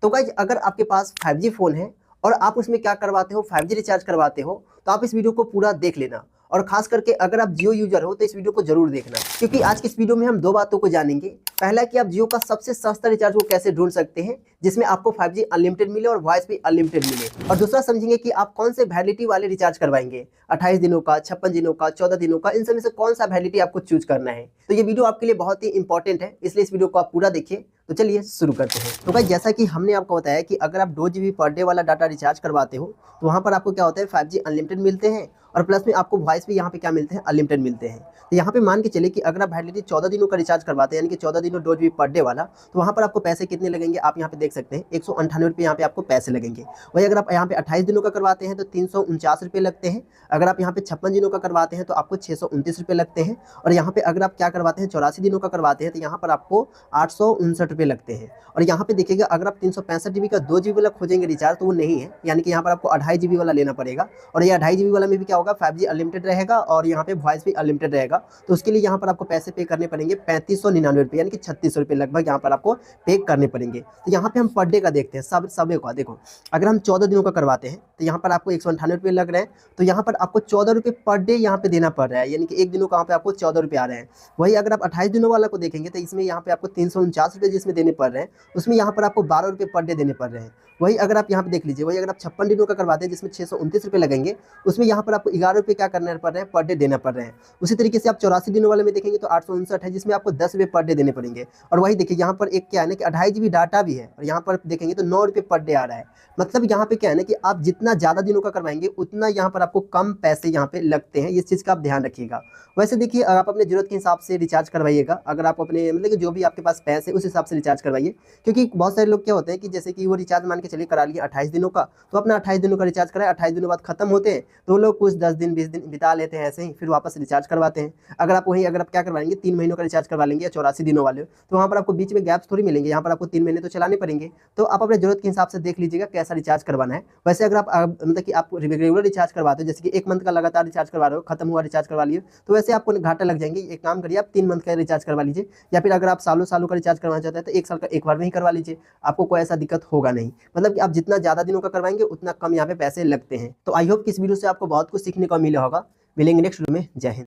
तो गाइज अगर आपके पास 5G फोन है और आप उसमें क्या करवाते हो, 5G रिचार्ज करवाते हो, तो आप इस वीडियो को पूरा देख लेना। और खास करके अगर आप जियो यूजर हो तो इस वीडियो को जरूर देखना, क्योंकि आज की इस वीडियो में हम दो बातों को जानेंगे। पहला कि आप जियो का सबसे सस्ता रिचार्ज को कैसे ढूंढ सकते हैं जिसमें आपको 5G अनलिमिटेड मिले और वॉइस भी अनलिमिटेड मिले। और दूसरा समझेंगे कि आप कौन से वैलिडिटी वाले रिचार्ज करवाएंगे, 28 दिनों का, 56 दिनों का, 14 दिनों का, इन सब में से कौन सा वैलिडिटी आपको चूज करना है। तो ये वीडियो आपके लिए बहुत ही इंपॉर्टेंट है, इसलिए इस वीडियो को आप पूरा देखिए। तो चलिए शुरू करते हैं। तो भाई जैसा कि हमने आपको बताया कि अगर आप 2 GB पर डे वाला डाटा रिचार्ज करवाते हो तो वहाँ पर आपको क्या होता है, 5G अनलिमिटेड मिलते हैं और प्लस में आपको वॉइस भी यहाँ पे क्या मिलते हैं, अनलिमिटेड मिलते हैं। तो यहाँ पे मान के चले कि अगर आप वैलिडिटी 14 दिनों का रिचार्ज करवाते हैं, यानी कि 14 दिनों 2 GB पर डे वाला, तो वहाँ पर आपको पैसे कितने लगेंगे आप यहाँ पे देख सकते हैं, 198 रुपये यहाँ पे आपको पैसे लगेंगे। वही अगर आप यहाँ पे 28 दिनों का करवाते हैं तो 349 रुपये लगते हैं। अगर आप यहाँ पे 56 दिनों का करवाते हैं तो आपको 629 रुपये लगते हैं। और यहाँ पे अगर आप क्या करवाते हैं, 84 दिनों का करवाते हैं, तो यहाँ पर आपको 859 रुपये लगते हैं। और यहाँ पे देखिएगा अगर आप 365 GB का 2 GB वाला खोजेंगे रिचार्ज तो वो नहीं है, यानी कि यहाँ पर आपको 2.5 GB वाला लेना पड़ेगा। और ये 2.5 GB वाला में भी क्या होगा, 5G अनलिमिटेड रहेगा और यहाँ पे वॉइस भी अनलिमिटेड रहेगा। तो उसके लिए यहाँ पर आपको पैसे पे करने पड़ेंगे 3599 रुपये, यानी कि 3600 रुपये लगभग यहाँ पर आपको पे करने पड़ेंगे। तो यहाँ पे हम पर डे का देखते हैं, सबे का देखो। अगर हम 14 दिनों का करवाते हैं तो यहाँ पर आपको 198 रुपये लग रहे हैं, तो यहाँ पर आपको 14 रुपये पर डे यहाँ पे देना पड़ रहा है, यानी कि एक दिनों का यहाँ पे आपको 14 रुपये आ रहे हैं। वही अगर आप 28 दिनों वाला को देखेंगे तो इसमें यहाँ पे आपको 349 रुपये जिसमें देने पड़ रहे हैं, उसमें यहाँ पर आपको 12 रुपये पर डे देने पड़ रहे हैं। वही अगर आप यहाँ पे देख लीजिए, वही अगर आप 56 दिनों का करवाते हैं जिसमें 629 रुपये लगेंगे, उसमें यहाँ पर आपको 11 रुपये क्या करने पड़ रहे हैं, पर डे देना पड़ रहे हैं। उसी तरीके से आप 84 दिनों वाले में देखेंगे तो 859 है, जिसमें आपको 10 रुपये पर डे देने पड़ेंगे। और वही देखिए यहाँ पर एक क्या है ना कि 2.5 GB डाटा भी है, और यहाँ पर देखेंगे तो 9 रुपये पर डे आ रहा है। मतलब यहाँ पे क्या है ना कि आप जितना ज़्यादा दिनों का करवाएंगे उतना यहाँ पर आपको कम पैसे यहाँ पे लगते हैं। इस चीज़ का आप ध्यान रखिएगा। वैसे देखिए आप अपने जरूरत के हिसाब से रिचार्ज करवाइएगा। अगर आप अपने मतलब कि जो भी आपके पास पैसे उस हिसाब से रिचार्ज करवाइए, क्योंकि बहुत सारे लोग क्या होते हैं कि जैसे कि वो रिचार्ज मान के चलिए करा लिए 28 दिनों का, तो अपना 28 दिनों का रिचार्ज कराए, 28 दिनों बाद खत्म होते हैं तो वो लोग कुछ 10 दिन 20 दिन बिता लेते हैं ऐसे ही, फिर वापस रिचार्ज करवाते हैं। अगर आप वहीं अगर आप क्या करवाएंगे 3 महीनों का रिचार्ज करवा लेंगे या 84 दिनों वाले, तो वहाँ पर आपको बीच में गैप्स थोड़ी मिलेंगे, यहाँ पर आपको 3 महीने तो चलाने पड़ेंगे। तो आप अपने जरूरत के हिसाब से देख लीजिएगा कैसा रिचार्ज करवाना है। वैसे अगर आप मतलब कि आप रेगुलर रिचार्ज करवाते हो, जैसे कि 1 मंथ का लगातार रिचार्ज करवा रहे हो, खत्म हुआ रिचार्ज करवा लिए, तो वैसे आपको घाटा लग जाएंगे। एक काम करिए, आप 3 मंथ का रिचार्ज करवा लीजिए, या फिर अगर आप सालों सालों का रिचार्ज करवाना चाहते हैं तो 1 साल का एक बार में ही करवा लीजिए, आपको कोई ऐसा दिक्कत होगा नहीं। मतलब कि आप जितना ज़्यादा दिनों का करवाएंगे उतना कम यहाँ पे पैसे लगते हैं। तो आई होप कि इस वीडियो से आपको बहुत कुछ सीखने को मिला होगा। मिलेंगे नेक्स्ट वीडियो में। जय हिंद।